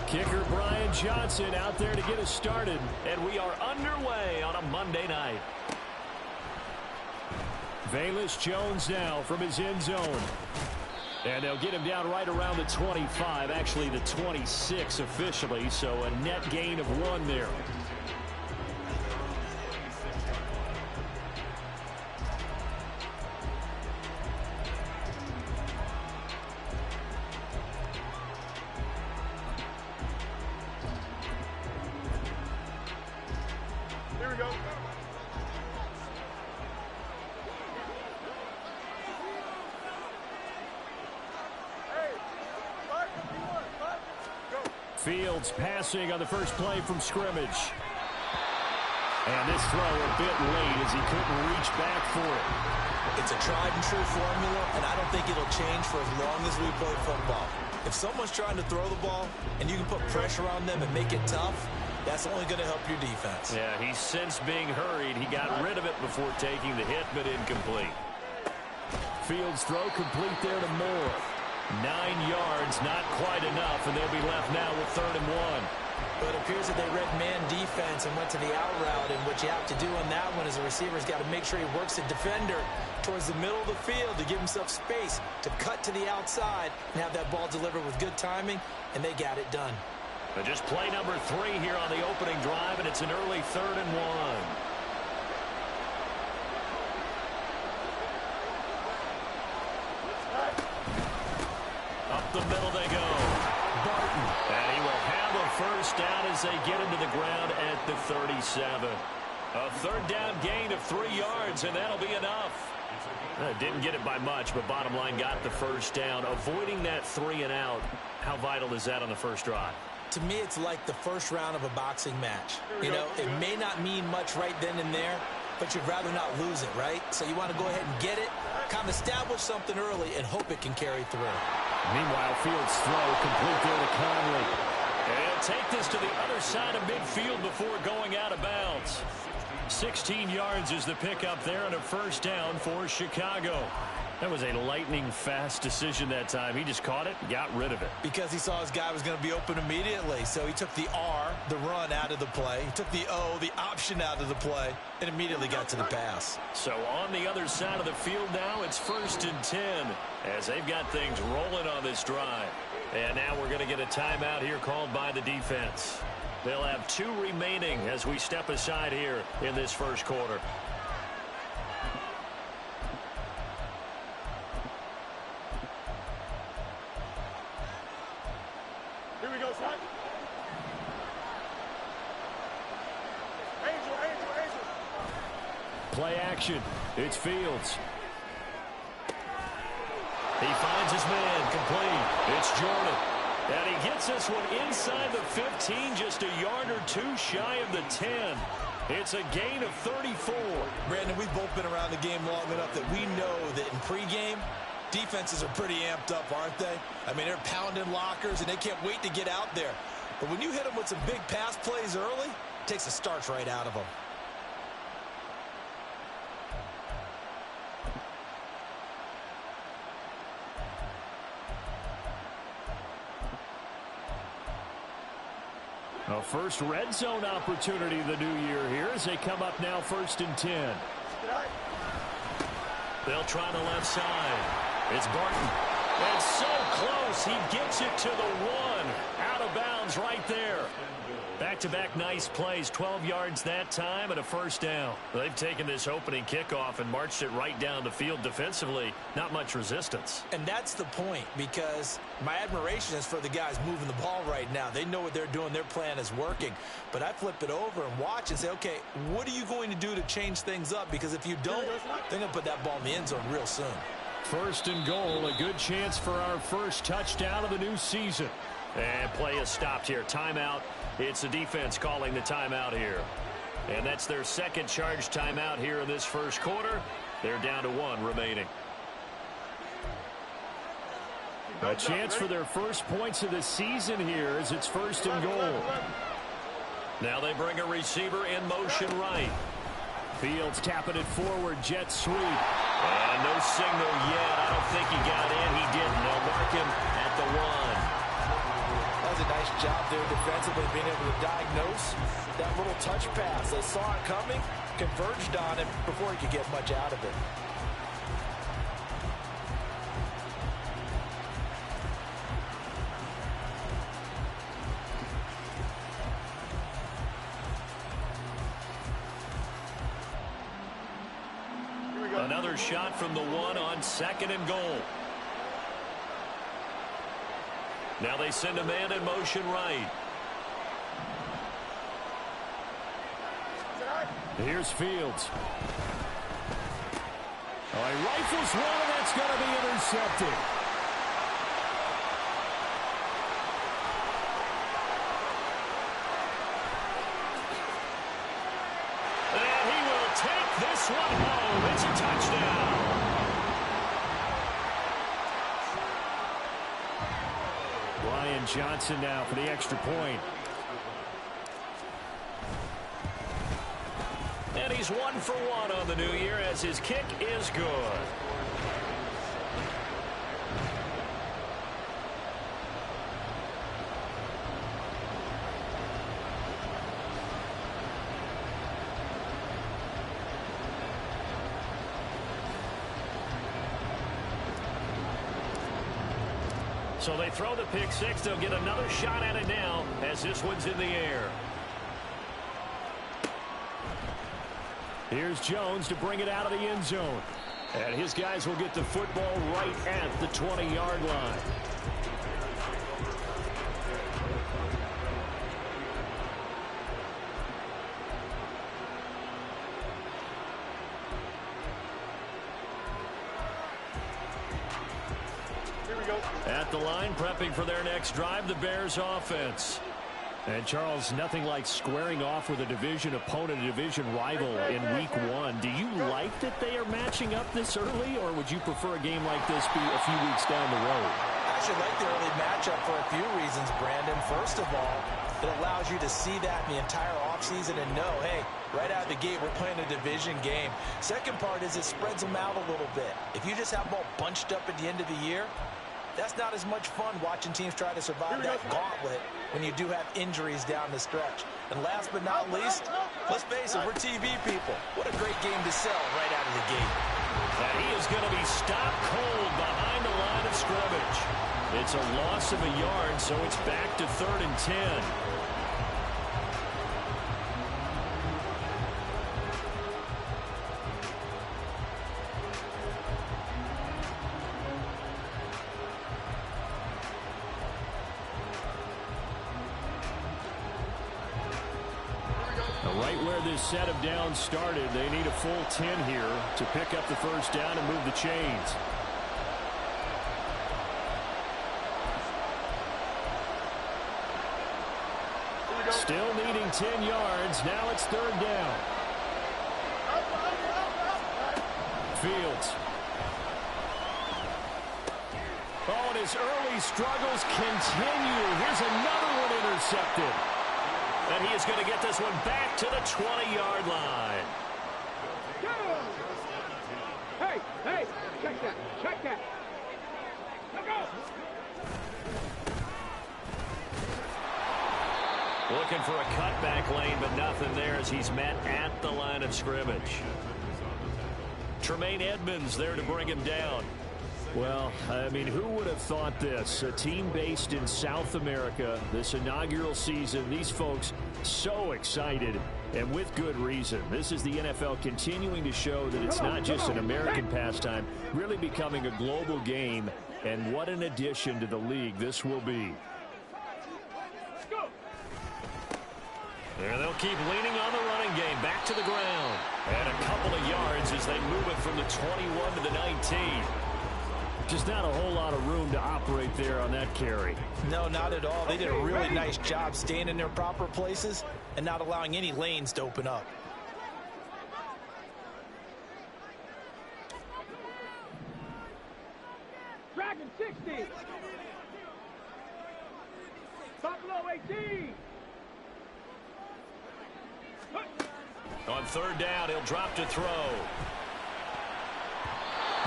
Kicker Brian Johnson out there to get us started. And we are underway on a Monday night. Velus Jones now from his end zone. And they'll get him down right around the 25, actually the 26 officially, so a net gain of 1 there. Here we go. Fields passing on the first play from scrimmage. And this throw a bit late as he couldn't reach back for it. It's a tried and true formula, and I don't think it'll change for as long as we play football. If someone's trying to throw the ball and you can put pressure on them and make it tough, that's only going to help your defense. Yeah, he's since being hurried. He got rid of it before taking the hit, but incomplete. Fields throw complete there to Moore. 9 yards, not quite enough, and they'll be left now with 3rd and 1. But it appears that they read man defense and went to the out route, and what you have to do on that one is the receiver's got to make sure he works the defender towards the middle of the field to give himself space to cut to the outside and have that ball delivered with good timing, and they got it done. But just play number 3 here on the opening drive, and it's an early 3rd and 1. Up the middle they go. Barton. And he will have a first down as they get into the ground at the 37. A 3rd down gain of 3 yards, and that'll be enough. Didn't get it by much, but bottom line got the first down. Avoiding that 3 and out, how vital is that on the first drive? To me, it's like the first round of a boxing match. You know, it may not mean much right then and there, but you'd rather not lose it, right? So you want to go ahead and get it, kind of establish something early, and hope it can carry through. Meanwhile, Fields' throw complete there to Conley. And he'll take this to the other side of midfield before going out of bounds. 16 yards is the pickup there and a first down for Chicago. That was a lightning-fast decision that time. He just caught it, got rid of it. Because he saw his guy was going to be open immediately. So he took the R, the run, out of the play. He took the O, the option, out of the play, and immediately got to the pass. So on the other side of the field now, it's 1st and 10 as they've got things rolling on this drive. And now we're going to get a timeout here called by the defense. They'll have 2 remaining as we step aside here in this first quarter. Here we go, son. Angel. Play action. It's Fields. He finds his man complete. It's Jordan. And he gets this one inside the 15, just a yard or 2 shy of the 10. It's a gain of 34. Brandon, we've both been around the game long enough that we know that in pregame, defenses are pretty amped up, aren't they? I mean, they're pounding lockers, and they can't wait to get out there. But when you hit them with some big pass plays early, it takes the starch right out of them. A first red zone opportunity the new year here as they come up now 1st and 10. They'll try the left side. It's Barton. And so close, he gets it to the 1. Out of bounds right there. Back-to-back nice plays, 12 yards that time and a first down. They've taken this opening kickoff and marched it right down the field defensively. Not much resistance. And that's the point, because my admiration is for the guys moving the ball right now. They know what they're doing. Their plan is working. But I flip it over and watch and say, okay, what are you going to do to change things up? Because if you don't, they're going to put that ball in the end zone real soon. 1st and goal, a good chance for our first touchdown of the new season. And play is stopped here. Timeout. It's the defense calling the timeout here. And that's their second charge timeout here in this first quarter. They're down to 1 remaining. A chance for their first points of the season here as it's 1st and goal. Now they bring a receiver in motion right. Fields tapping it forward, jet sweep. And no signal yet. I don't think he got in. He didn't. They'll mark him at the 1. That was a nice job there defensively, being able to diagnose that little touch pass. They saw it coming, converged on it before he could get much out of it. Another shot from the one on 2nd and goal. Now they send a man in motion right. Here's Fields. Oh, he rifles one, and that's going to be intercepted. And he will take this one home. It's a touchdown. Ryan Johnson now for the extra point. And he's 1 for 1 on the new year as his kick is good. So they throw the pick six. They'll get another shot at it now as this one's in the air. Here's Jones to bring it out of the end zone. And his guys will get the football right at the 20-yard line. At the line, prepping for their next drive, the Bears offense. And, Charles, nothing like squaring off with a division opponent, a division rival in week one. Do you like that they are matching up this early, or would you prefer a game like this be a few weeks down the road? I actually like the early matchup for a few reasons, Brandon. First of all, it allows you to see that in the entire offseason and know, hey, right out of the gate, we're playing a division game. Second part is it spreads them out a little bit. If you just have them all bunched up at the end of the year, that's not as much fun watching teams try to survive that gauntlet when you do have injuries down the stretch. And last but not least, let's face it, we're TV people. What a great game to sell right out of the gate. And he is going to be stopped cold behind the line of scrimmage. It's a loss of a yard, so it's back to 3rd and 10. Right where this set of downs started, they need a full 10 here to pick up the first down and move the chains. Still needing 10 yards. Now it's 3rd down. Fields. Oh, and his early struggles continue. Here's another one intercepted. And he is going to get this one back to the 20-yard line. Hey, hey, check that, check that. Looking for a cutback lane, but nothing there as he's met at the line of scrimmage. Tremaine Edmonds there to bring him down. Well, I mean, who would have thought this? A team based in South America, this inaugural season, these folks so excited, and with good reason. This is the NFL continuing to show that it's not just an American pastime, really becoming a global game, and what an addition to the league this will be. And they'll keep leaning on the running game, back to the ground. And a couple of yards as they move it from the 21 to the 19. Just not a whole lot of room to operate there on that carry. No, not at all. They did a really nice job staying in their proper places and not allowing any lanes to open up. Dragon 60. Buffalo 18. On 3rd down, he'll drop to throw.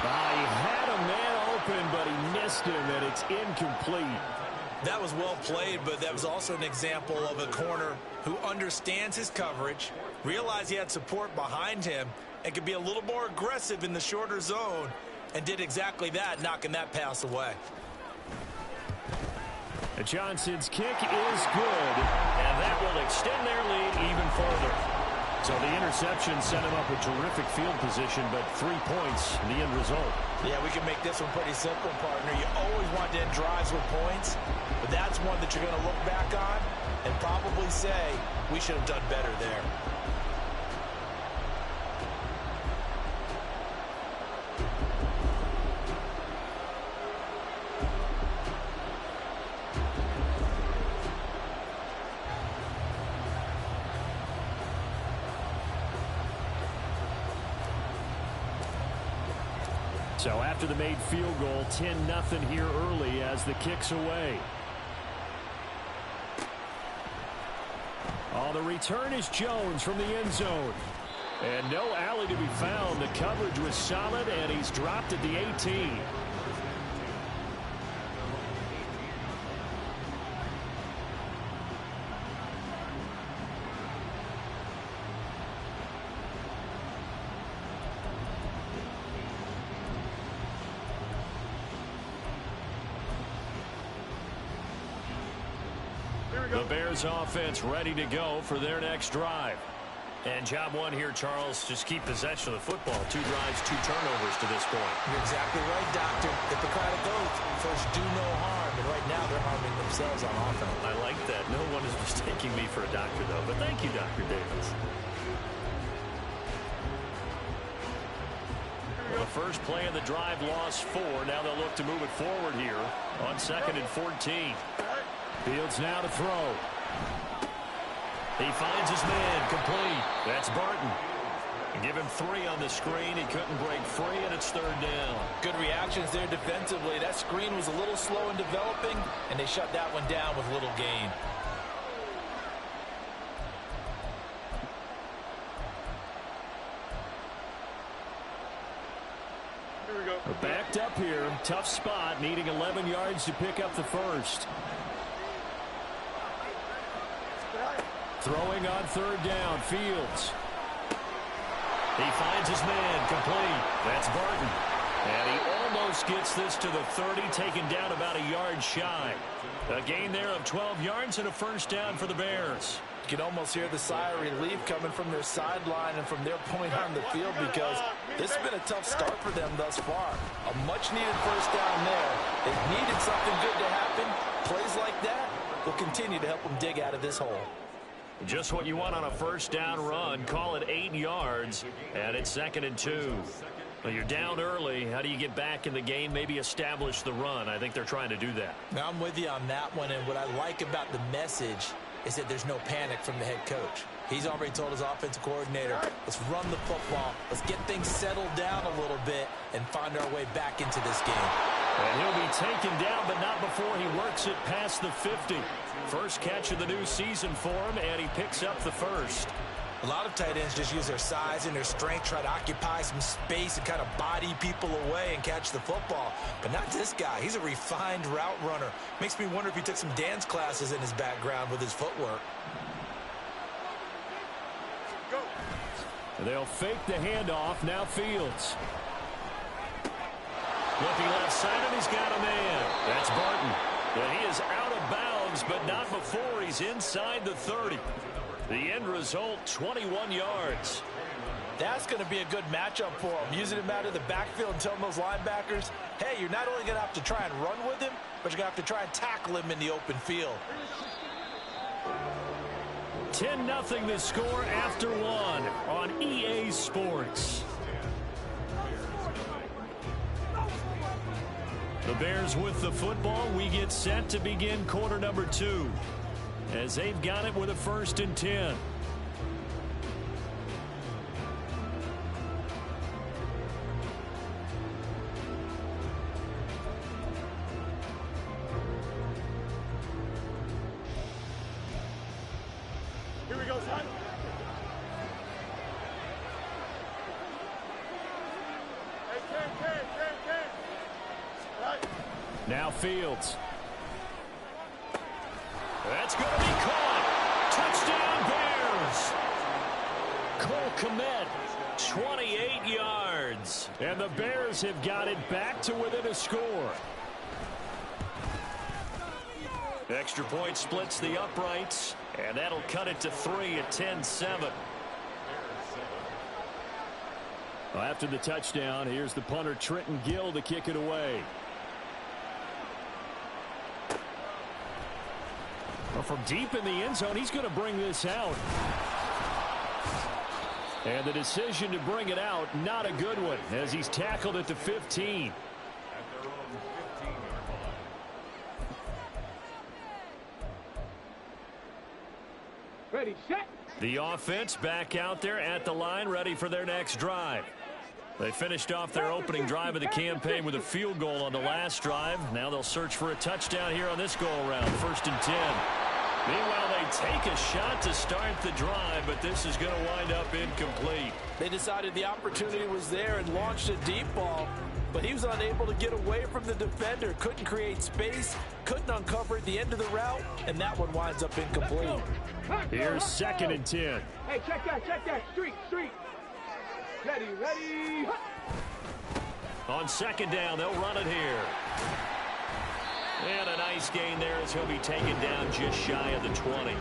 He had a man open, but he missed him, and it's incomplete. That was well played, but that was also an example of a corner who understands his coverage, realized he had support behind him, and could be a little more aggressive in the shorter zone, and did exactly that, knocking that pass away. Johnson's kick is good, and that will extend their lead even further. So the interception set him up with terrific field position, but 3 points, the end result. Yeah, we can make this one pretty simple, partner. You always want to end drives with points, but that's one that you're going to look back on and probably say, we should have done better there. So after the made field goal, 10-0 here early as the kick's away. On the return is Jones from the end zone. And no alley to be found. The coverage was solid, and he's dropped at the 18. The Bears offense ready to go for their next drive. And job one here, Charles, just keep possession of the football. 2 drives, 2 turnovers to this point. You're exactly right, Doctor. Hippocratic oath. First, do no harm. And right now, they're harming themselves on offense. I like that. No one is mistaking me for a doctor, though. But thank you, Dr. Davis. Well, the first play of the drive lost 4. Now they'll look to move it forward here on 2nd and 14. Fields now to throw. He finds his man, complete. That's Barton. Give him 3 on the screen. He couldn't break free, and it's 3rd down. Good reactions there defensively. That screen was a little slow in developing, and they shut that one down with little gain. Here we go. We're backed up here. Tough spot, needing 11 yards to pick up the first. Throwing on 3rd down, Fields. He finds his man, complete. That's Barton. And he almost gets this to the 30, taken down about a yard shy. A gain there of 12 yards and a first down for the Bears. You can almost hear the sigh of relief coming from their sideline and from their point on the field, because this has been a tough start for them thus far. A much-needed first down there. They've needed something good to happen. Plays like that will continue to help them dig out of this hole. Just what you want on a first down run. Call it 8 yards, and it's 2nd and 2. Well, you're down early. How do you get back in the game? Maybe establish the run. I think they're trying to do that. Now, I'm with you on that one, and what I like about the message is that there's no panic from the head coach. He's already told his offensive coordinator, let's run the football, let's get things settled down a little bit and find our way back into this game. And he'll be taken down, but not before he works it past the 50. First catch of the new season for him, and he picks up the first. A lot of tight ends just use their size and their strength, try to occupy some space and kind of body people away and catch the football. But not this guy. He's a refined route runner. Makes me wonder if he took some dance classes in his background with his footwork. Go. They'll fake the handoff. Now Fields. Looking left side, and he's got a man. That's Barton. And he is out of bounds, but not before he's inside the 30. The end result, 21 yards. That's going to be a good matchup for him. Using him out of the backfield and telling those linebackers, hey, you're not only going to have to try and run with him, but you're going to have to try and tackle him in the open field. 10-0 the score after 1 on EA Sports. The Bears with the football. We get set to begin quarter number 2 as they've got it with a 1st and 10. Here we go, son. Hey, Ken. Right. Now Fields. That's going to be caught. Touchdown, Bears. Cole Kmet, 28 yards. And the Bears have got it back to within a score. Extra point splits the uprights, and that'll cut it to 3 at 10-7. After the touchdown, here's the punter Trenton Gill to kick it away. Well, from deep in the end zone, he's going to bring this out. And the decision to bring it out, not a good one, as he's tackled at the 15. Ready, set. The offense back out there at the line, ready for their next drive. They finished off their opening drive of the campaign with a field goal on the last drive. Now they'll search for a touchdown here on this go-around, 1st and 10. Meanwhile, they take a shot to start the drive, but this is going to wind up incomplete. They decided the opportunity was there and launched a deep ball, but he was unable to get away from the defender. Couldn't create space, couldn't uncover at the end of the route, and that one winds up incomplete. Here's 2nd and 10. Hey, check that. Street. Ready. On 2nd down, they'll run it here. And a nice gain there as he'll be taken down just shy of the 20.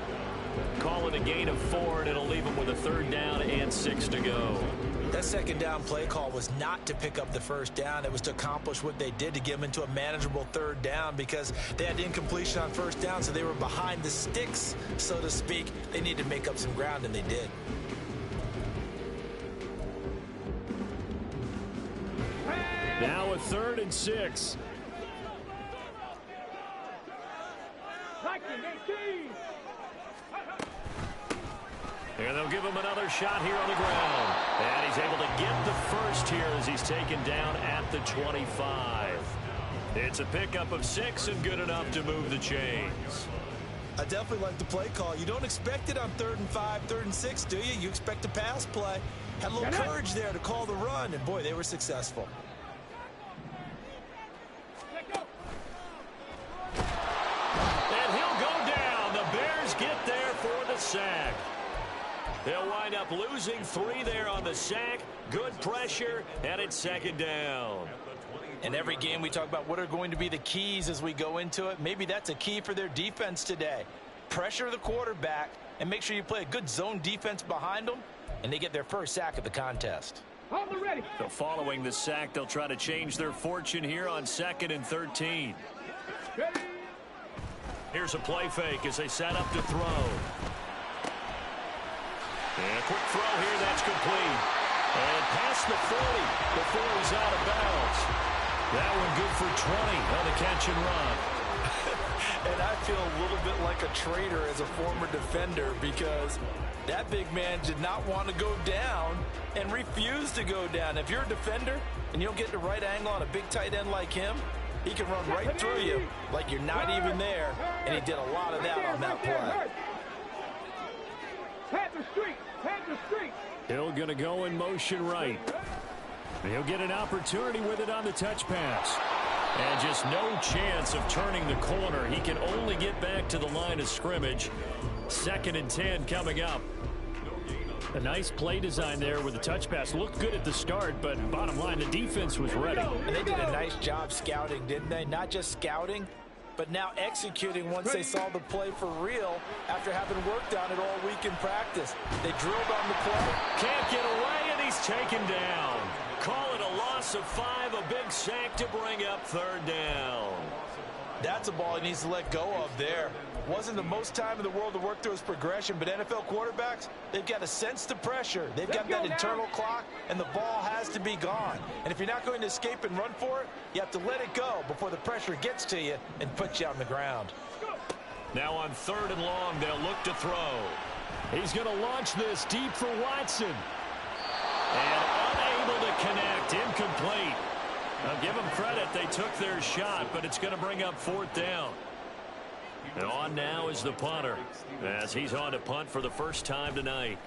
Call it a gain of 4, and it'll leave him with a 3rd down and 6 to go. That 2nd down play call was not to pick up the 1st down. It was to accomplish what they did, to get them into a manageable 3rd down, because they had incompletion on 1st down, so they were behind the sticks, so to speak. They needed to make up some ground, and they did. Now a 3rd and 6. And they'll give him another shot here on the ground. And he's able to get the first here as he's taken down at the 25. It's a pickup of 6 and good enough to move the chains. I definitely like the play call. You don't expect it on 3rd and 5, 3rd and 6, do you? You expect a pass play. Had a little courage there to call the run, and boy, they were successful. And he'll go down. The Bears get there for the sack. They'll wind up losing 3 there on the sack. Good pressure, and it's 2nd down. In every game, we talk about what are going to be the keys as we go into it. Maybe that's a key for their defense today. Pressure the quarterback and make sure you play a good zone defense behind them, and they get their first sack of the contest. Ready. So following the sack, they'll try to change their fortune here on 2nd and 13. Ready. Here's a play fake as they set up to throw. And a quick throw here, that's complete. And past the 40 before he's out of bounds. That one good for 20 on the catch and run. And I feel a little bit like a traitor as a former defender, because that big man did not want to go down and refused to go down. If you're a defender and you don't get the right angle on a big tight end like him, he can run right through you like you're not even there, and he did a lot of that on that play. Panther Street. Hill going to go in motion right. He'll get an opportunity with it on the touch pass. And just no chance of turning the corner. He can only get back to the line of scrimmage. 2nd and 10 coming up. A nice play design there with the touch pass. Looked good at the start, but bottom line, the defense was ready. And they did a nice job scouting, didn't they? Not just scouting, but now executing once they saw the play for real after having worked on it all week in practice. They drilled on the play. Can't get away, and he's taken down. Call it a loss of 5, a big sack to bring up 3rd down. That's a ball he needs to let go of there. Wasn't the most time in the world to work through his progression, but NFL quarterbacks, they've got to sense the pressure. They've got that internal clock, and the ball has to be gone. And if you're not going to escape and run for it, you have to let it go before the pressure gets to you and puts you on the ground. Now on 3rd and long, they'll look to throw. He's going to launch this deep for Watson. And unable to connect, incomplete. I'll give them credit, they took their shot, but it's going to bring up 4th down. And on now is the punter, as he's on to punt for the first time tonight.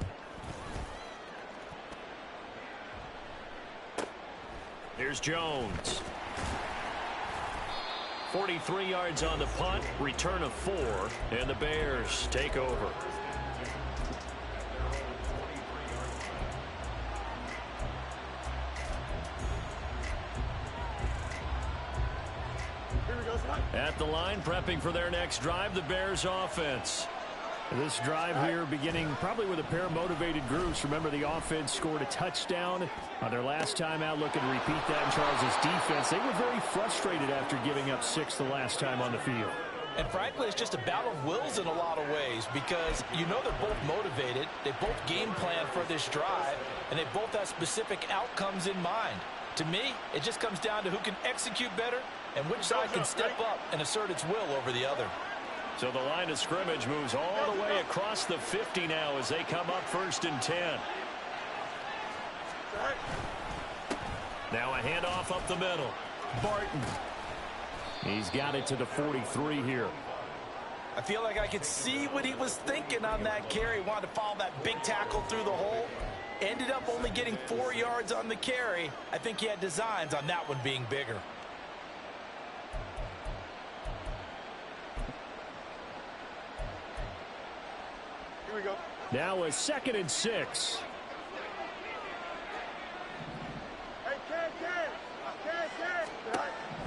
Here's Jones. 43 yards on the punt, return of 4, and the Bears take over. At the line, prepping for their next drive, the Bears offense. This drive here beginning probably with a pair of motivated groups. Remember, the offense scored a touchdown on their last time out, looking to repeat that in Charles' defense. They were very frustrated after giving up 6 the last time on the field. And frankly, it's just a battle of wills in a lot of ways because you know they're both motivated. They both game plan for this drive, and they both have specific outcomes in mind. To me, it just comes down to who can execute better and which side can step up and assert its will over the other. So the line of scrimmage moves all the way across the 50 now as they come up 1st and 10. Now a handoff up the middle. Barton. He's got it to the 43 here. I feel like I could see what he was thinking on that carry. Wanted to follow that big tackle through the hole. Ended up only getting 4 yards on the carry. I think he had designs on that one being bigger. Here we go. Now a 2nd and 6.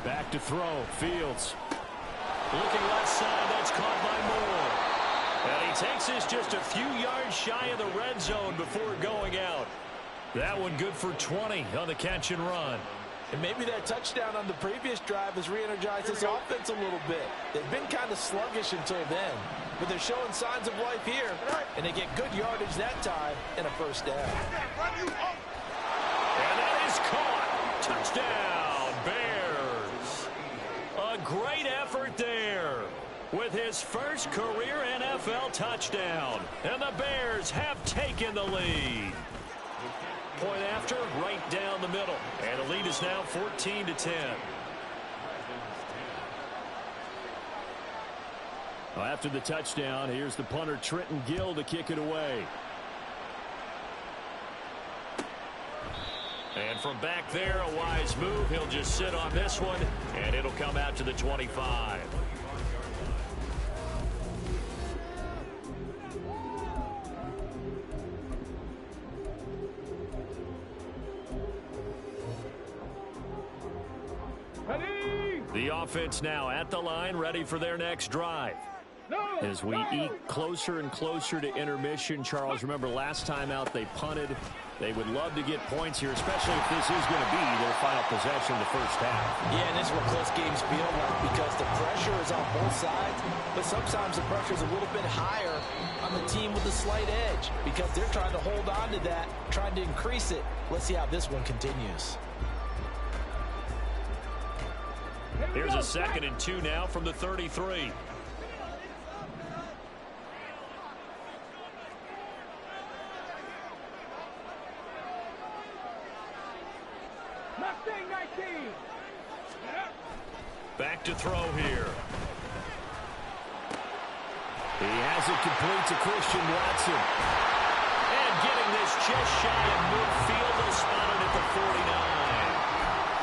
Back to throw. Fields. Looking left side. That's caught by Moore. And he takes this just a few yards shy of the red zone before going out. That one good for 20 on the catch and run. And maybe that touchdown on the previous drive has re-energized this offense a little bit. They've been kind of sluggish until then, but they're showing signs of life here, and they get good yardage that time and a 1st down. And that is caught. Touchdown, Bears. A great effort there with his first career NFL touchdown. And the Bears have taken the lead. Point after, right down the middle. And the lead is now 14-10. Well, after the touchdown, here's the punter, Trenton Gill, to kick it away. And from back there, a wise move. He'll just sit on this one, and it'll come out to the 25. The offense now at the line, ready for their next drive. As we eke closer and closer to intermission, Charles, remember last time out they punted. They would love to get points here, especially if this is going to be their final possession of the first half. Yeah, and this is what close games feel like because the pressure is on both sides, but sometimes the pressure is a little bit higher on the team with a slight edge because they're trying to hold on to that, trying to increase it. Let's see how this one continues. Here's a 2nd and 2 now from the 33. Back to throw here. He has it complete to Christian Watson. And getting this just shy of midfield, they'll spot it at the 49.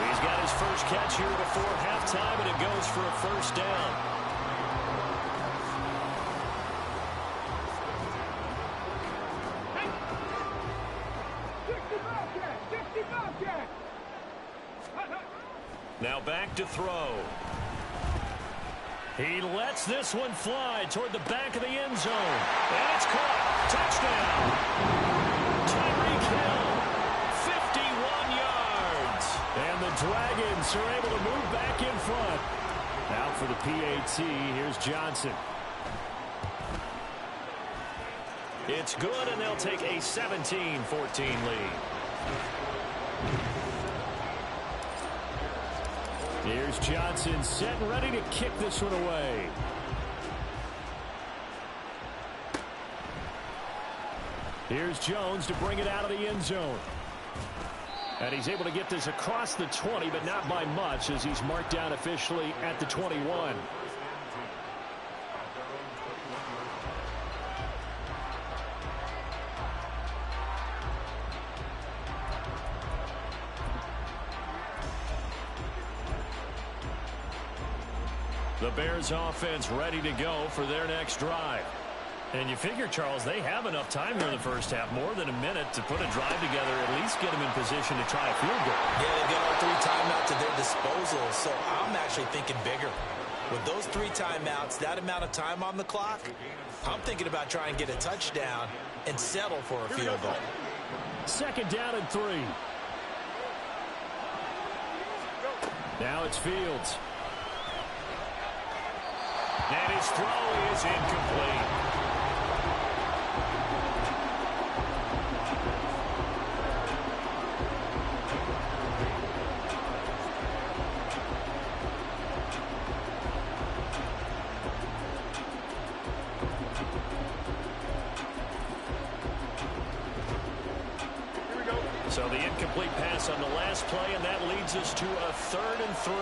He's got his first catch here before halftime, and it goes for a 1st down. Now back to throw. He lets this one fly toward the back of the end zone. And it's caught. Touchdown. Tyreek Hill, 51 yards. And the Dragons are able to move back in front. Out for the PAT, here's Johnson. It's good, and they'll take a 17-14 lead. Here's Johnson set and ready to kick this one away. Here's Jones to bring it out of the end zone. And he's able to get this across the 20, but not by much as he's marked down officially at the 21. The Bears offense ready to go for their next drive. And you figure, Charles, they have enough time here in the first half, more than a minute, to put a drive together, at least get them in position to try a field goal. Yeah, they've got all 3 timeouts at their disposal, so I'm actually thinking bigger. With those 3 timeouts, that amount of time on the clock, I'm thinking about trying to get a touchdown and settle for a field goal. 2nd down and 3. Now it's Fields. And his throw is incomplete. So the incomplete pass on the last play, and that leads us to a 3rd and 3.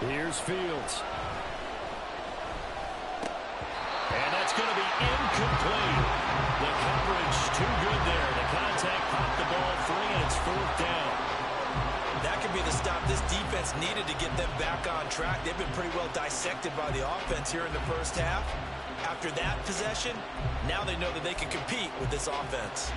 Here's Fields. And that's going to be incomplete. The coverage too good there. The contact popped the ball free, and it's 4th down. That could be the stop this defense needed to get them back on track. They've been pretty well dissected by the offense here in the first half. After that possession, now they know that they can compete with this offense.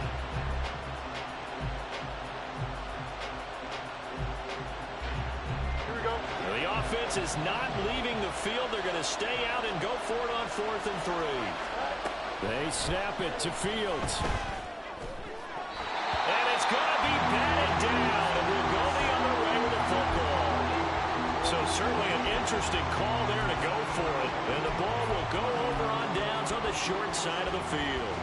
The offense is not leaving the field. They're going to stay out and go for it on 4th and 3. They snap it to Fields. And it's going to be batted down, and we'll go the other way with the football. So certainly an interesting call there to go for it. And the ball will go over on downs on the short side of the field.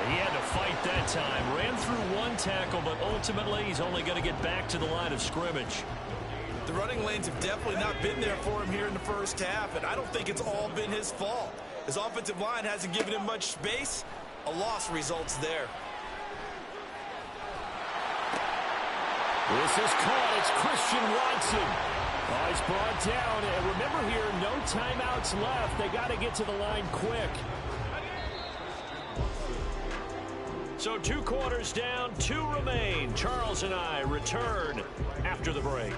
He had to fight that time. Ran through 1 tackle, but ultimately he's only going to get back to the line of scrimmage. The running lanes have definitely not been there for him here in the first half, and I don't think it's all been his fault. His offensive line hasn't given him much space. A loss results there. This is caught. It's Christian Watson. Oh, he's brought down. And remember here, no timeouts left. They got to get to the line quick. So 2 quarters down, 2 remain. Charles and I return after the break.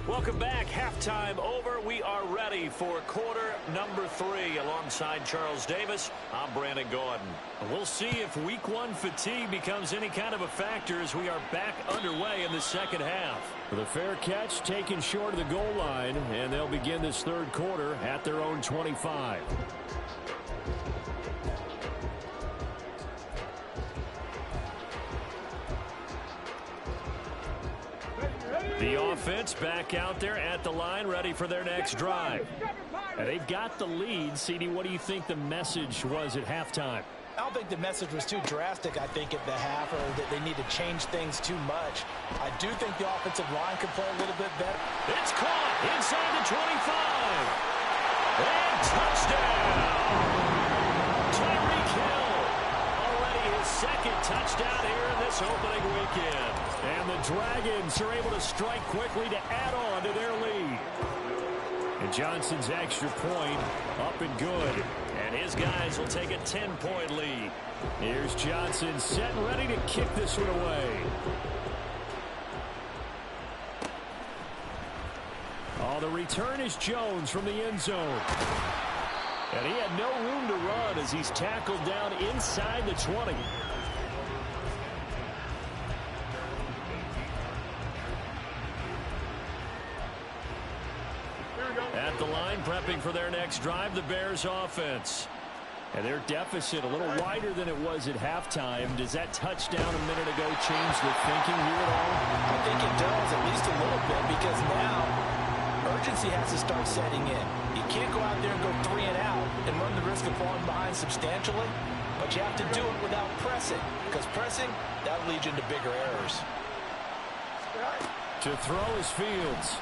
Welcome back. Halftime over. We are ready for quarter number 3. Alongside Charles Davis, I'm Brandon Gordon. We'll see if week 1 fatigue becomes any kind of a factor as we are back underway in the second half. The fair catch taken short of the goal line, and they'll begin this 3rd quarter at their own 25. The offense back out there at the line, ready for their next drive. And they've got the lead. CD, what do you think the message was at halftime? I don't think the message was too drastic, I think, at the half, or that they need to change things too much. I do think the offensive line could play a little bit better. It's caught inside the 25. And touchdown! Tyreek Hill. Already his 2nd touchdown here in this opening weekend. And the Dragons are able to strike quickly to add on to their lead. And Johnson's extra point up and good. And his guys will take a 10-point lead. Here's Johnson set and ready to kick this one away. Oh, the return is Jones from the end zone. And he had no room to run as he's tackled down inside the 20. At the line, prepping for their next drive, the Bears offense. And their deficit a little wider than it was at halftime. Does that touchdown a minute ago change the thinking here at all? I think it does, at least a little bit, because now urgency has to start setting in. You can't go out there and go 3 and out and run the risk of falling behind substantially, but you have to do it without pressing, because pressing, that leads you into bigger errors. To throw is Fields.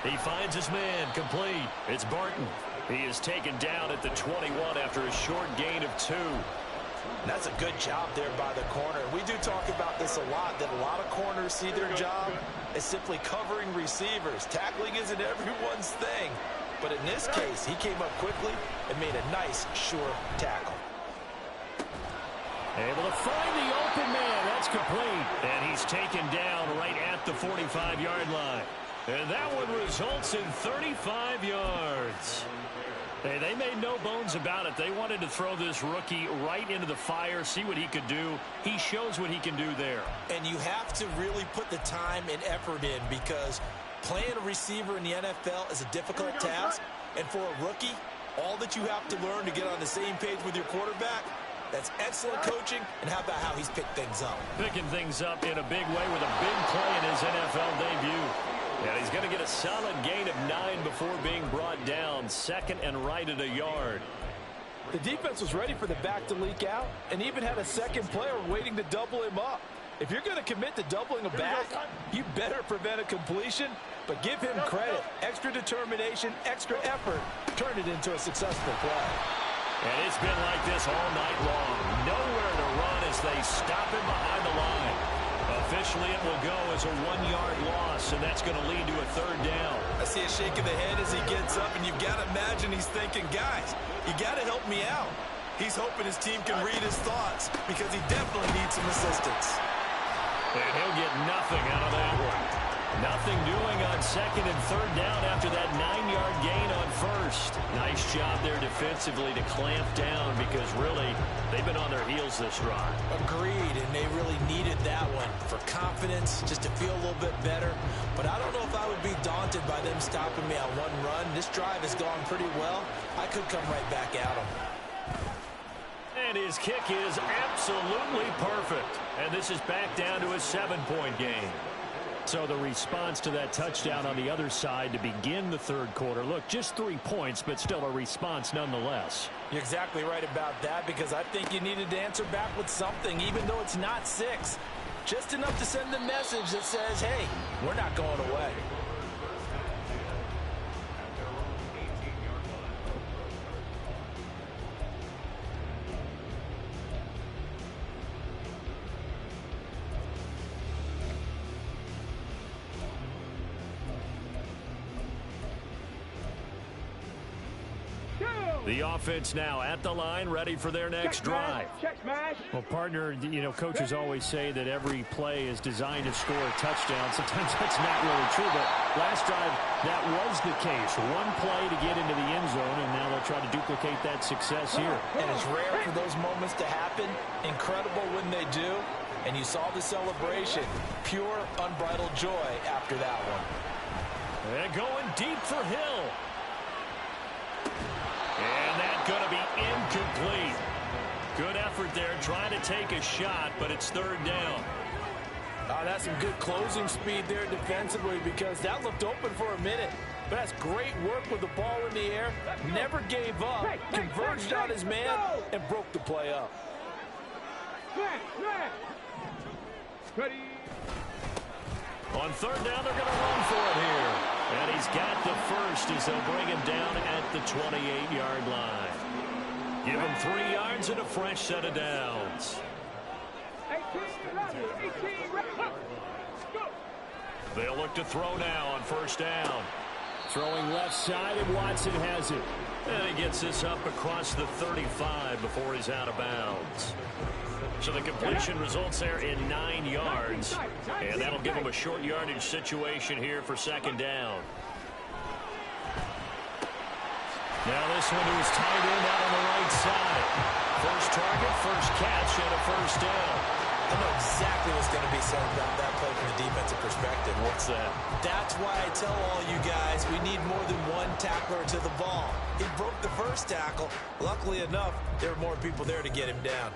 He finds his man complete. It's Barton. He is taken down at the 21 after a short gain of 2. That's a good job there by the corner. We do talk about this a lot, that a lot of corners see their job as simply covering receivers. Tackling isn't everyone's thing. But in this case, he came up quickly and made a nice, sure tackle. Able to find the open man. That's complete. And he's taken down right at the 45-yard line. And that one results in 35 yards. Hey, they made no bones about it. They wanted to throw this rookie right into the fire, see what he could do. He shows what he can do there. And you have to really put the time and effort in, because playing a receiver in the NFL is a difficult task. And for a rookie, all that you have to learn to get on the same page with your quarterback, that's excellent coaching. And how about how he's picked things up? Picking things up in a big way with a big play in his NFL debut. And he's going to get a solid gain of 9 before being brought down. Second and right at a yard. The defense was ready for the back to leak out and even had a second player waiting to double him up. If you're going to commit to doubling a back, you better prevent a completion, but give him credit. Extra determination, extra effort, turn it into a successful play. And it's been like this all night long. Nowhere to run as they stop him behind the line. Officially, it will go as a 1-yard loss, and that's going to lead to a 3rd down. I see a shake of the head as he gets up, and you've got to imagine he's thinking, guys, you got to help me out. He's hoping his team can read his thoughts, because he definitely needs some assistance. And he'll get nothing out of that one. Nothing doing on 2nd and 3rd down after that 9-yard gain on 1st. Nice job there defensively to clamp down, because really, they've been on their heels this drive. Agreed, and they really needed that one for confidence, just to feel a little bit better. But I don't know if I would be daunted by them stopping me on one run. This drive has gone pretty well. I could come right back at them. And his kick is absolutely perfect. And this is back down to a 7-point game. So the response to that touchdown on the other side to begin the 3rd quarter. Look, just 3 points, but still a response nonetheless. You're exactly right about that, because I think you needed to answer back with something, even though it's not 6. Just enough to send the message that says, hey, we're not going away. The offense now at the line, ready for their next drive. Check smash. Well, partner, you know, coaches always say that every play is designed to score a touchdown. Sometimes that's not really true, but last drive, that was the case. One play to get into the end zone, and now they'll try to duplicate that success here. And it's rare for those moments to happen. Incredible when they do. And you saw the celebration. Pure, unbridled joy after that one. And going deep for Hill. And that's going to be incomplete. Good effort there, trying to take a shot, but it's 3rd down. That's some good closing speed there defensively, because that looked open for a minute. But that's great work with the ball in the air. Never gave up, converged on his man, and broke the play up. Ready. On 3rd down, they're going to run for it here. And he's got the first as they'll bring him down at the 28-yard line. Give him 3 yards and a fresh set of downs. 18 ready. 18 ready. Go. They'll look to throw now on 1st down. Throwing left side, and Watson has it. And he gets this up across the 35 before he's out of bounds. So the completion results there in 9 yards. And that'll give him a short yardage situation here for 2nd down. Now this one to his tight end out on the right side. First target, first catch, and a 1st down. I know exactly what's going to be said about that play from the defensive perspective. What's that? That's why I tell all you guys we need more than one tackler to the ball. He broke the first tackle. Luckily enough, there were more people there to get him down.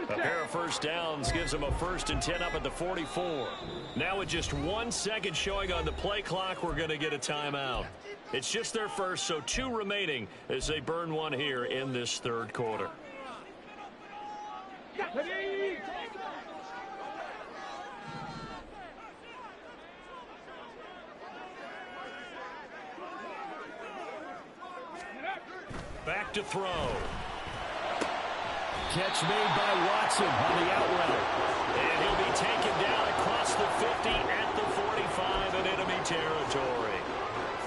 A pair of first downs gives them a 1st and 10 up at the 44. Now with just 1 second showing on the play clock, we're going to get a timeout. It's just their first, so 2 remaining as they burn one here in this third quarter. Back to throw. Catch made by Watson on the out route. And he'll be taken down across the 50 at the 45 in enemy territory.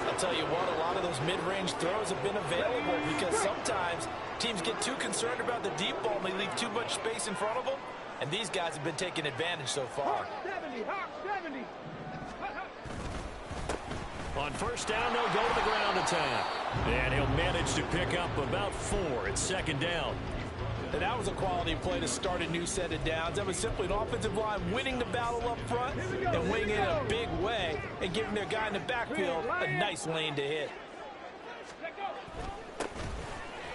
I'll tell you what, a lot of those mid-range throws have been available because sometimes teams get too concerned about the deep ball and they leave too much space in front of them. And these guys have been taking advantage so far. Hawk 70. On first down, they'll go to the ground attack. And he'll manage to pick up about 4 at second down. And that was a quality play to start a new set of downs. That was simply an offensive line winning the battle up front and winning it in a big way and giving their guy in the backfield a nice lane to hit.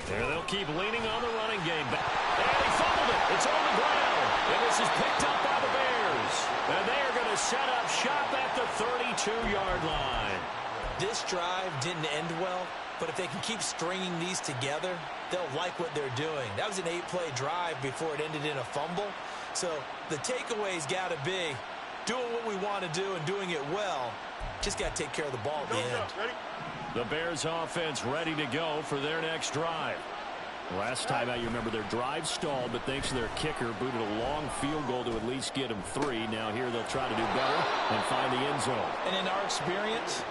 There they'll keep leaning on the running game. And he fumbled it. It's on the ground. And this is picked up by the Bears. And they are going to set up shop at the 32-yard line. This drive didn't end well, but if they can keep stringing these together, they'll like what they're doing. That was an 8-play drive before it ended in a fumble. So the takeaway's got to be doing what we want to do and doing it well. Just got to take care of the ball at the end. The Bears offense ready to go for their next drive. Last time out, you remember their drive stalled, but thanks to their kicker, booted a long field goal to at least get them 3. Now here they'll try to do better and find the end zone. And in our experience,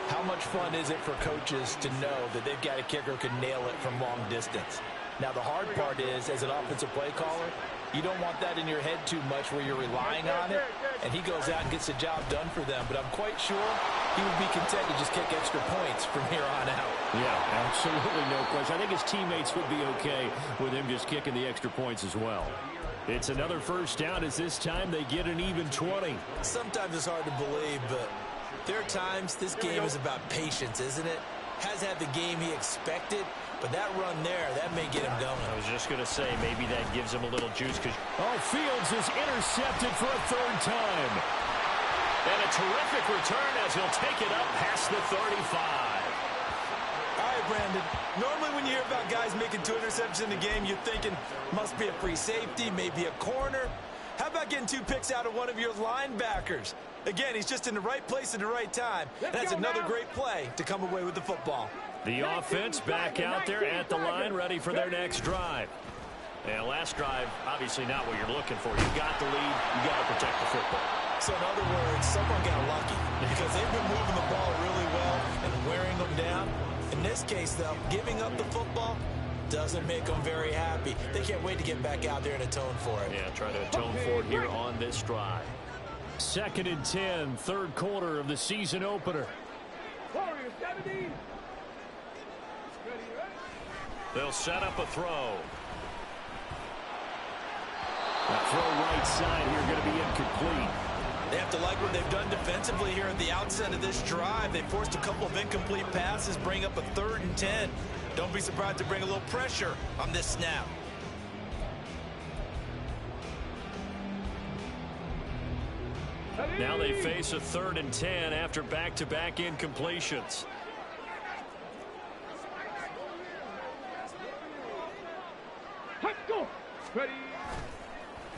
how much fun is it for coaches to know that they've got a kicker who can nail it from long distance? Now, the hard part is, as an offensive play caller, you don't want that in your head too much where you're relying on it, and he goes out and gets the job done for them. But I'm quite sure he would be content to just kick extra points from here on out. Yeah, absolutely no question. I think his teammates would be okay with him just kicking the extra points as well. It's another first down as this time they get an even 20. Sometimes it's hard to believe, but there are times this game is about patience, isn't it? Has had the game he expected, but that run there, that may get him going. I was just going to say, maybe that gives him a little juice. Fields is intercepted for a 3rd time. And a terrific return as he'll take it up past the 35. All right, Brandon. Normally when you hear about guys making 2 interceptions in the game, you're thinking must be a free safety, maybe a corner. How about getting 2 picks out of one of your linebackers? Again, he's just in the right place at the right time. And that's another great play to come away with the football. The offense back out there at the line, ready for their next drive. And last drive, obviously not what you're looking for. You got the lead. You got to protect the football. So in other words, someone got lucky because they've been moving the ball really well and wearing them down. In this case, though, giving up the football doesn't make them very happy. They can't wait to get back out there and atone for it. Yeah, try to atone for it here on this drive. 2nd and 10, 3rd quarter of the season opener. They'll set up a throw. That throw right side here going to be incomplete. They have to like what they've done defensively here at the outset of this drive. They forced a couple of incomplete passes, bring up a 3rd and 10. Don't be surprised to bring a little pressure on this snap. Now they face a 3rd and 10 after back-to-back incompletions.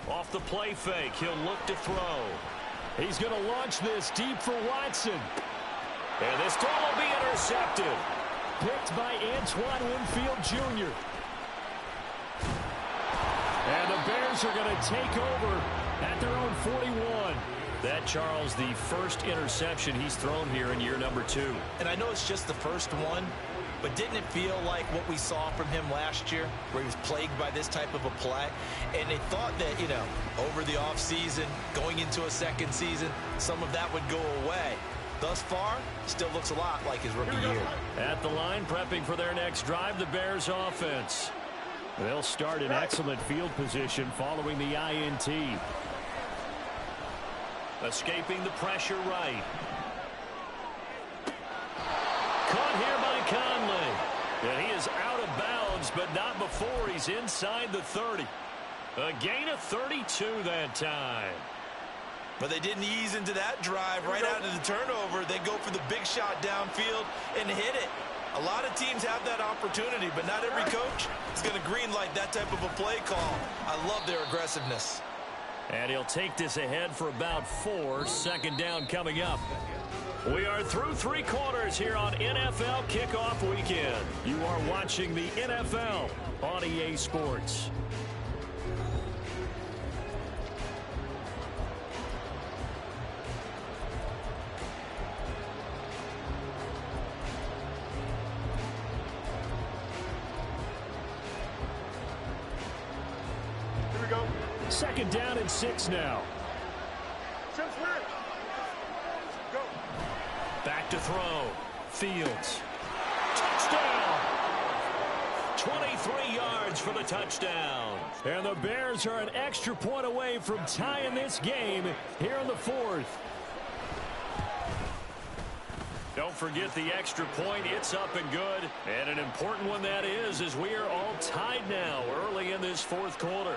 Off the play fake, he'll look to throw. He's going to launch this deep for Watson. And this throw will be intercepted. Picked by Antoine Winfield Jr. And the Bears are going to take over at their own 41. That, Charles, the first interception he's thrown here in year number 2. And I know it's just the first one, but didn't it feel like what we saw from him last year, where he was plagued by this type of a play? And they thought that, you know, over the offseason, going into a second season, some of that would go away. Thus far, still looks a lot like his rookie year. At the line, prepping for their next drive, the Bears offense. They'll start in excellent field position following the INT. Escaping the pressure right. Caught here by Conley. And he is out of bounds, but not before he's inside the 30. A gain of 32 that time. But they didn't ease into that drive right out of the turnover. They go for the big shot downfield and hit it. A lot of teams have that opportunity, but not every coach is going to greenlight that type of a play call. I love their aggressiveness. And he'll take this ahead for about 4. Second down coming up. We are through 3 quarters here on NFL Kickoff Weekend. You are watching the NFL on EA Sports. Second down and 6 now. Back to throw. Fields. Touchdown. 23 yards for the touchdown. And the Bears are an extra point away from tying this game here in the 4th. Don't forget the extra point. It's up and good. And an important one that is, as we are all tied now early in this 4th quarter.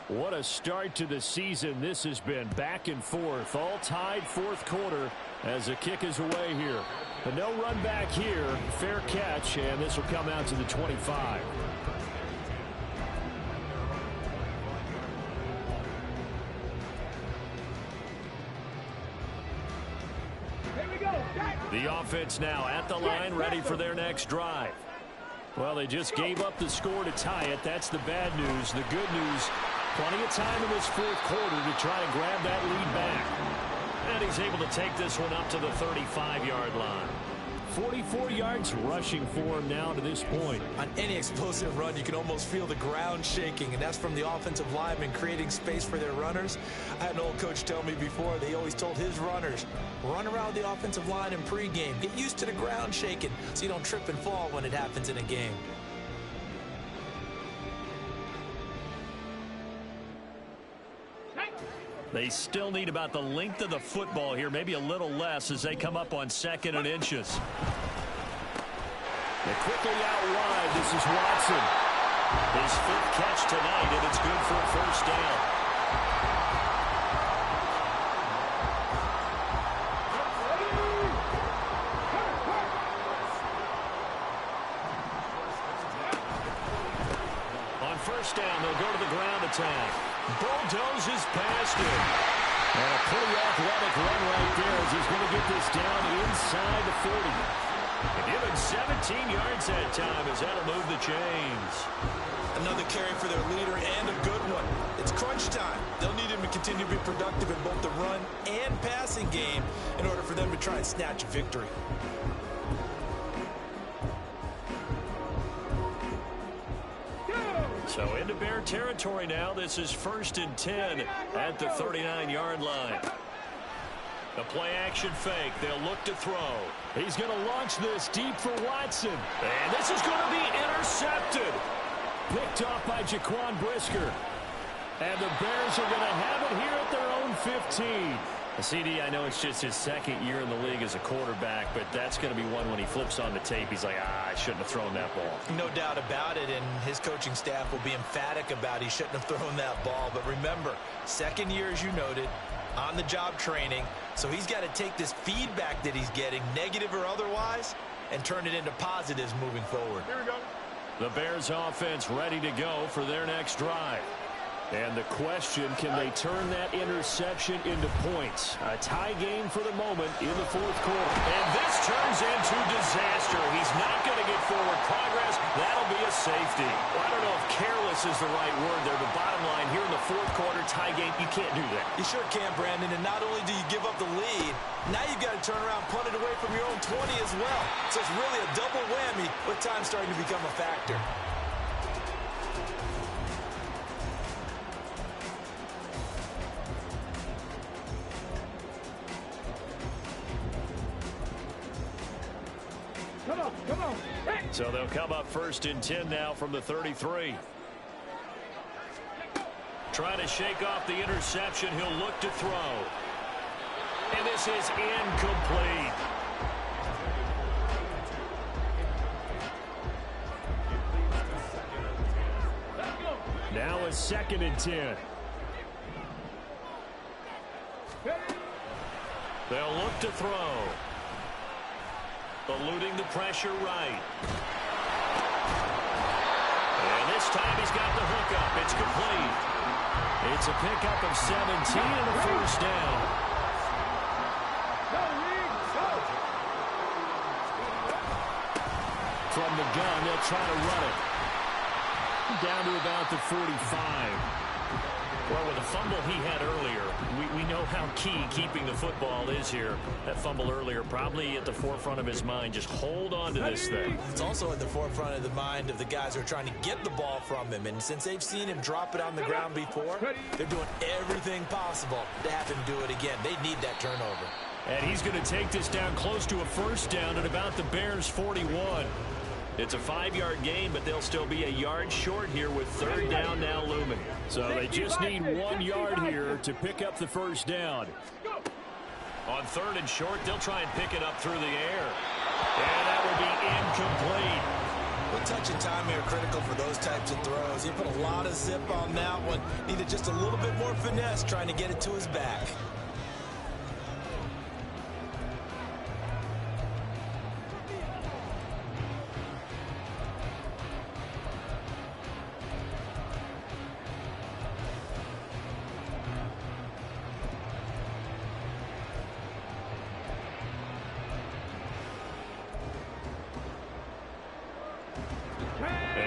What a start to the season this has been. Back and forth, all tied 4th quarter as the kick is away here. But no run back here. Fair catch, and this will come out to the 25. The offense now at the line, ready for their next drive. Well, they just gave up the score to tie it. That's the bad news. The good news, plenty of time in this 4th quarter to try to grab that lead back. And he's able to take this one up to the 35-yard line. 44 yards rushing for him now to this point. On any explosive run, you can almost feel the ground shaking, and that's from the offensive linemen creating space for their runners. I had an old coach tell me before, they always told his runners, run around the offensive line in pregame. Get used to the ground shaking so you don't trip and fall when it happens in a game. They still need about the length of the football here, maybe a little less as they come up on 2nd and inches. They're quickly out wide. This is Watson. His 5th catch tonight, and it's good for a 1st down. On 1st down, they'll go to the ground attack. Bulldozes past him. And a pretty athletic run right there as he's going to get this down inside the 40. And given 17 yards that time as that'll move the chains. Another carry for their leader and a good one. It's crunch time. They'll need him to continue to be productive in both the run and passing game in order for them to try and snatch a victory. So into Bear territory now. This is 1st and 10 at the 39-yard line. The play action fake. They'll look to throw. He's going to launch this deep for Watson. And this is going to be intercepted. Picked off by Jaquan Brisker. And the Bears are going to have it here at their own 15. CD, I know it's just his 2nd year in the league as a quarterback, but that's going to be one when he flips on the tape. He's like, I shouldn't have thrown that ball. No doubt about it, and his coaching staff will be emphatic about he shouldn't have thrown that ball. But remember, 2nd year, as you noted, on-the-job training, so he's got to take this feedback that he's getting, negative or otherwise, and turn it into positives moving forward. Here we go. The Bears offense ready to go for their next drive. And the question, can they turn that interception into points? A tie game for the moment in the fourth quarter. And this turns into disaster. He's not going to get forward progress. That'll be a safety. Well, I don't know if careless is the right word there, but bottom line, here in the fourth quarter tie game, you can't do that. You sure can, Brandon. And not only do you give up the lead, now you've got to turn around, punt it away from your own 20 as well. So it's really a double whammy with time starting to become a factor. Come on. Hey. So they'll come up 1st and 10 now from the 33. Trying to shake off the interception. He'll look to throw. And this is incomplete. Now a 2nd and 10. They'll look to throw. Eluding the pressure right. And this time he's got the hook up. It's complete. It's a pickup of 17 and a first down. From the gun, they'll try to run it. Down to about the 45. Well, with the fumble he had earlier, we know how key keeping the football is here. That fumble earlier probably at the forefront of his mind. Just hold on to this thing. It's also at the forefront of the mind of the guys who are trying to get the ball from him. And since they've seen him drop it on the ground before, they're doing everything possible to have him do it again. They need that turnover. And he's going to take this down close to a first down at about the Bears' 41. It's a 5-yard gain, but they'll still be a yard short here with 3rd down now looming. So they just need 1 yard here to pick up the first down. On 3rd and short, they'll try and pick it up through the air. And that will be incomplete. Well, touch and timing are critical for those types of throws. He put a lot of zip on that one. Needed just a little bit more finesse trying to get it to his back.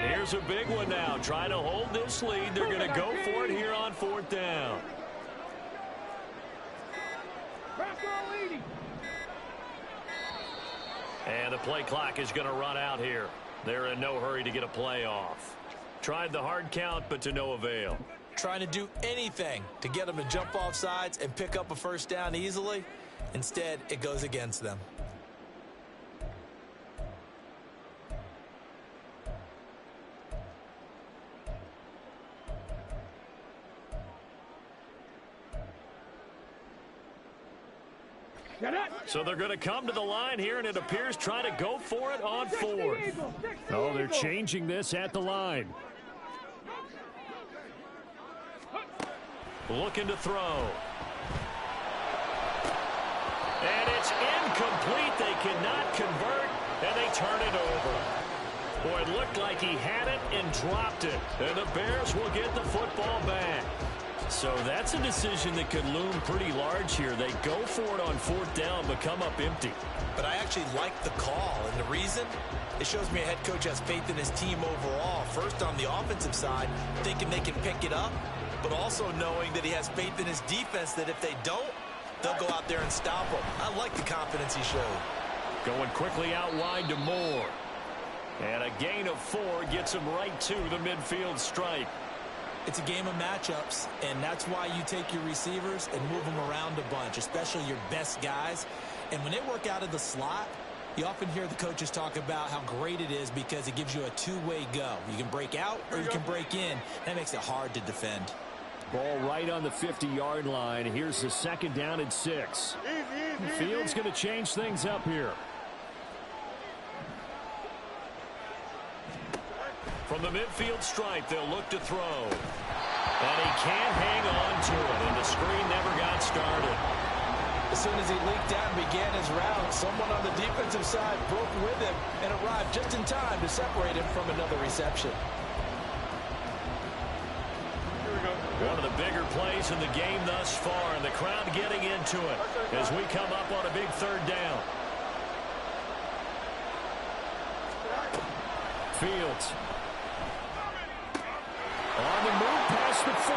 Here's a big one now. Trying to hold this lead. They're going to go for it here on 4th down. And the play clock is going to run out here. They're in no hurry to get a play off. Tried the hard count, but to no avail. Trying to do anything to get them to jump off sides and pick up a first down easily. Instead, it goes against them. So they're going to come to the line here, and it appears trying to go for it on 4th. Oh, they're changing this at the line. Looking to throw. And it's incomplete. They cannot convert, and they turn it over. Boy, it looked like he had it and dropped it. And the Bears will get the football back. So that's a decision that could loom pretty large here. They go for it on 4th down, but come up empty. But I actually like the call, and the reason? It shows me a head coach has faith in his team overall. First, on the offensive side, thinking they can pick it up, but also knowing that he has faith in his defense that if they don't, they'll go out there and stop them. I like the confidence he showed. Going quickly out wide to Moore. And a gain of 4 gets him right to the midfield stripe. It's a game of matchups, and that's why you take your receivers and move them around a bunch, especially your best guys. And when they work out of the slot, you often hear the coaches talk about how great it is because it gives you a two-way go. You can break out or you can break in. That makes it hard to defend. Ball right on the 50-yard line. Here's the 2nd down and 6. The field's going to change things up here. From the midfield stripe, they'll look to throw. And he can't hang on to it, and the screen never got started. As soon as he leaked out and began his route, someone on the defensive side broke with him and arrived just in time to separate him from another reception. plays in the game thus far, and the crowd getting into it as we come up on a big third down. Fields. On the move past the 40.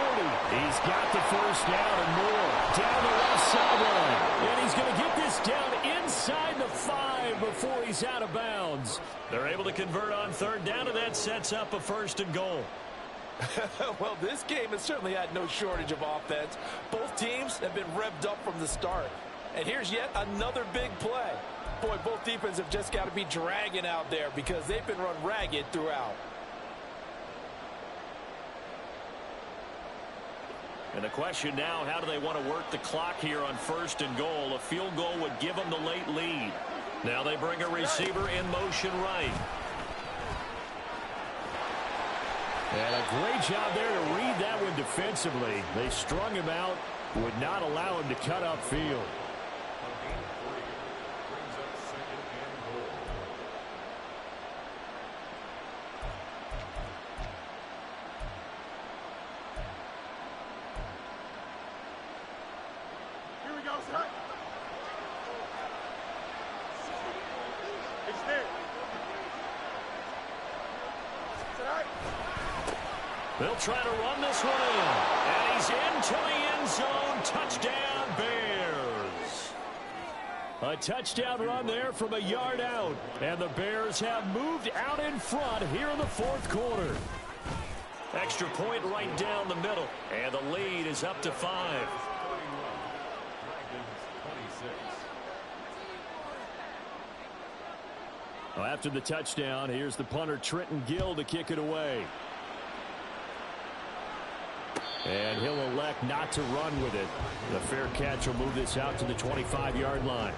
He's got the first down and more. Down the left sideline. And he's going to get this down inside the 5 before he's out of bounds. They're able to convert on third down, and that sets up a first and goal. Well, this game has certainly had no shortage of offense. Both teams have been revved up from the start. And here's yet another big play. Boy, both defenses have just got to be dragging out there because they've been run ragged throughout. And the question now, how do they want to work the clock here on first and goal? A field goal would give them the late lead. Now they bring a receiver in motion right. And a great job there to read that one defensively. They strung him out, would not allow him to cut upfield. They'll try to run this one in. And he's into the end zone. Touchdown, Bears. A touchdown run there from a yard out. And the Bears have moved out in front here in the fourth quarter. Extra point right down the middle. And the lead is up to 5. Well, after the touchdown, here's the punter Trenton Gill to kick it away. And he'll elect not to run with it. The fair catch will move this out to the 25-yard line.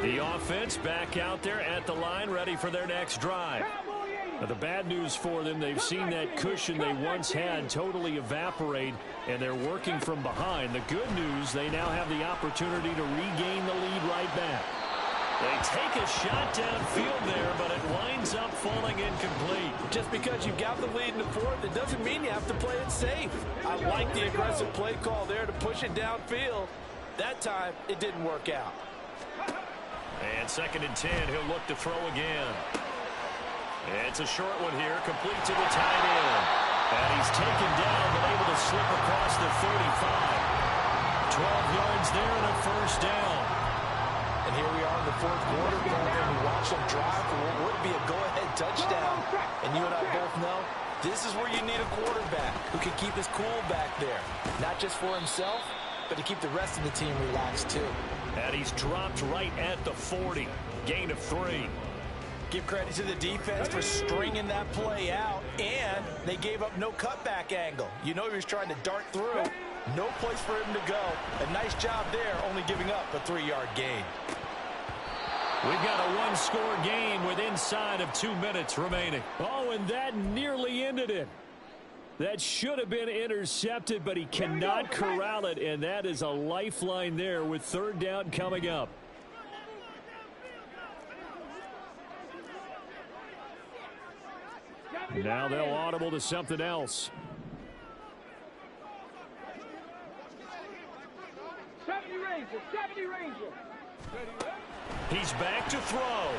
The offense back out there at the line, ready for their next drive. Now, the bad news for them, they've seen that cushion they once had totally evaporate, and they're working from behind. The good news, they now have the opportunity to regain the lead right back. They take a shot downfield there, but it winds up falling incomplete. Just because you've got the lead in the fourth, it doesn't mean you have to play it safe. I like the aggressive play call there to push it downfield. That time, it didn't work out. And 2nd and 10, he'll look to throw again. It's a short one here, complete to the tight end. And he's taken down, but able to slip across the 35. 12 yards there and a first down. And here we are in the fourth quarter, and we watch them drive for what would be a go-ahead touchdown. And you and I both know this is where you need a quarterback who can keep his cool back there. Not just for himself, but to keep the rest of the team relaxed too. And he's dropped right at the 40. Gain of 3. Give credit to the defense for stringing that play out, and they gave up no cutback angle. You know he was trying to dart through. No place for him to go. A nice job there, only giving up a 3-yard gain. We've got a one-score game with inside of 2 minutes remaining. Oh, and that nearly ended it. That should have been intercepted, but he cannot corral it, and that is a lifeline there with third down coming up. Now they'll audible to something else. 70 Ranger, 70 Ranger. He's back to throw.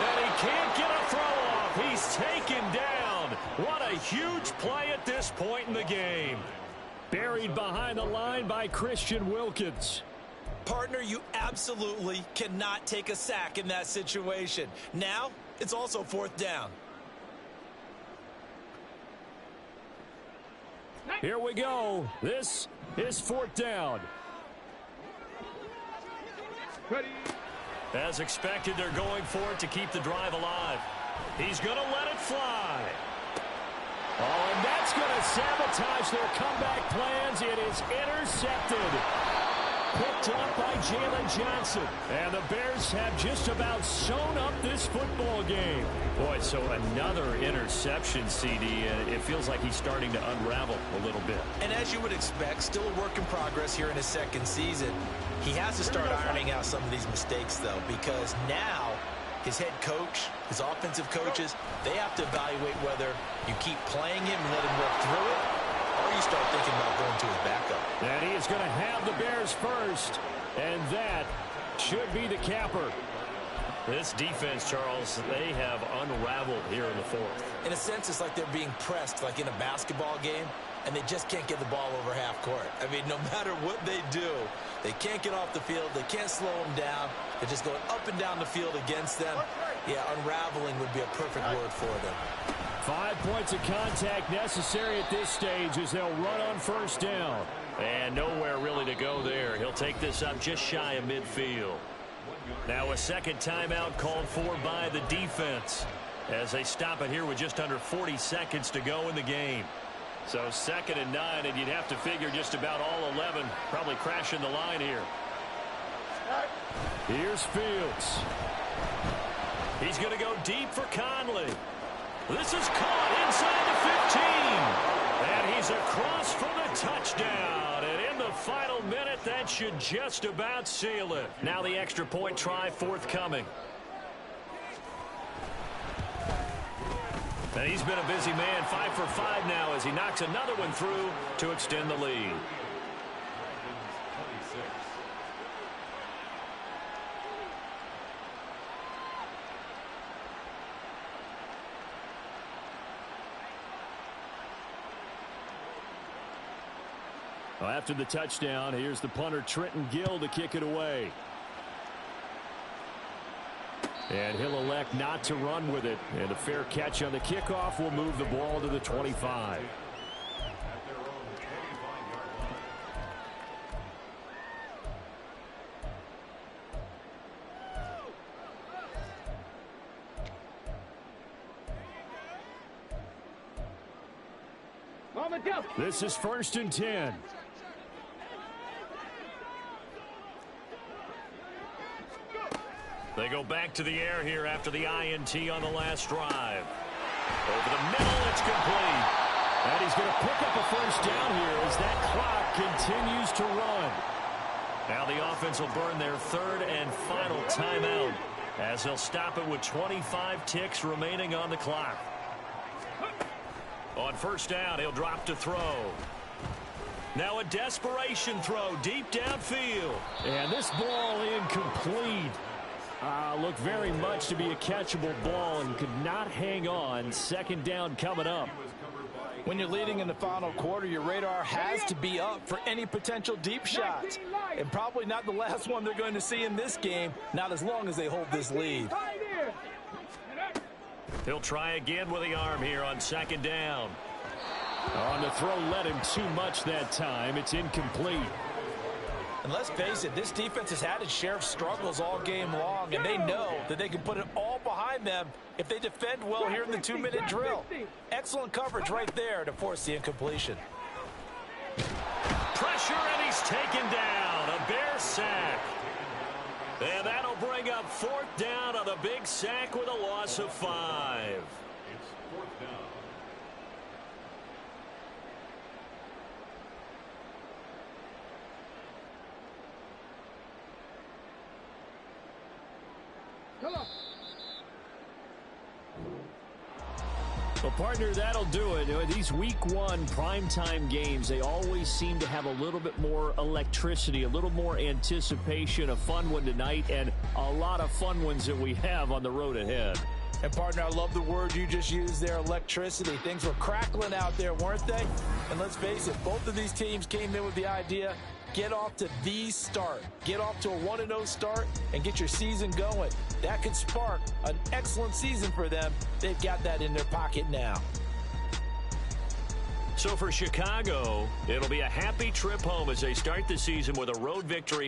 And he can't get a throw off. He's taken down. What a huge play at this point in the game. Buried behind the line by Christian Wilkins. Partner, you absolutely cannot take a sack in that situation. Now, it's also fourth down. Here we go. This is fourth down. As expected, they're going for it to keep the drive alive. He's going to let it fly. Oh, and that's going to sabotage their comeback plans. It is intercepted. picked up by Jalen Johnson. And the Bears have just about sewn up this football game. Boy, so another interception, CD, and it feels like he's starting to unravel a little bit. And as you would expect, still a work in progress here in his second season. He has to start ironing out some of these mistakes, though, because now his head coach, his offensive coaches, they have to evaluate whether you keep playing him and let him work through it, or you start thinking about going to his backup. And he is going to have the Bears first, and that should be the capper. This defense, Charles, they have unraveled here in the fourth. In a sense, it's like they're being pressed like in a basketball game, and they just can't get the ball over half court. I mean, no matter what they do, they can't get off the field. They can't slow them down. They're just going up and down the field against them. Yeah, unraveling would be a perfect word for them. 5 points of contact necessary at this stage as they'll run on first down. And nowhere really to go there. He'll take this up just shy of midfield. Now a second timeout called for by the defense as they stop it here with just under 40 seconds to go in the game. So 2nd and 9, and you'd have to figure just about all 11 probably crashing the line here. Here's Fields. He's going to go deep for Conley. This is caught inside the 15. And he's across for the touchdown. And in the final minute, that should just about seal it. Now the extra point try forthcoming. And he's been a busy man, 5 for 5 now as he knocks another one through to extend the lead. Well, after the touchdown, here's the punter Trenton Gill to kick it away. And he'll elect not to run with it. And a fair catch on the kickoff will move the ball to the 25. This is 1st and 10. They go back to the air here after the INT on the last drive. Over the middle, it's complete. And he's going to pick up a first down here as that clock continues to run. Now the offense will burn their 3rd and final timeout as they'll stop it with 25 ticks remaining on the clock. On first down, he'll drop to throw. Now a desperation throw deep downfield. And this ball incomplete. Looked very much to be a catchable ball and could not hang on. 2nd down coming up. When you're leading in the final quarter, your radar has to be up for any potential deep shots. And probably not the last one they're going to see in this game, not as long as they hold this lead. He'll try again with the arm here on 2nd down. On the throw led him too much that time. It's incomplete. And let's face it, this defense has had its share of struggles all game long, and they know that they can put it all behind them if they defend well here in the 2-minute drill. Excellent coverage right there to force the incompletion. Pressure, and he's taken down. A Bear sack. And that'll bring up 4th down on the big sack with a loss of 5. It's 4th down. Well, partner, that'll do it. These week 1 primetime games, they always seem to have a little bit more electricity, a little more anticipation. A fun one tonight, and a lot of fun ones that we have on the road ahead. And, partner, I love the word you just used there, electricity. Things were crackling out there, weren't they? And let's face it, both of these teams came in with the idea, get off to the start. Get off to a 1-0 start and get your season going. That could spark an excellent season for them. They've got that in their pocket now. So for Chicago, it'll be a happy trip home as they start the season with a road victory.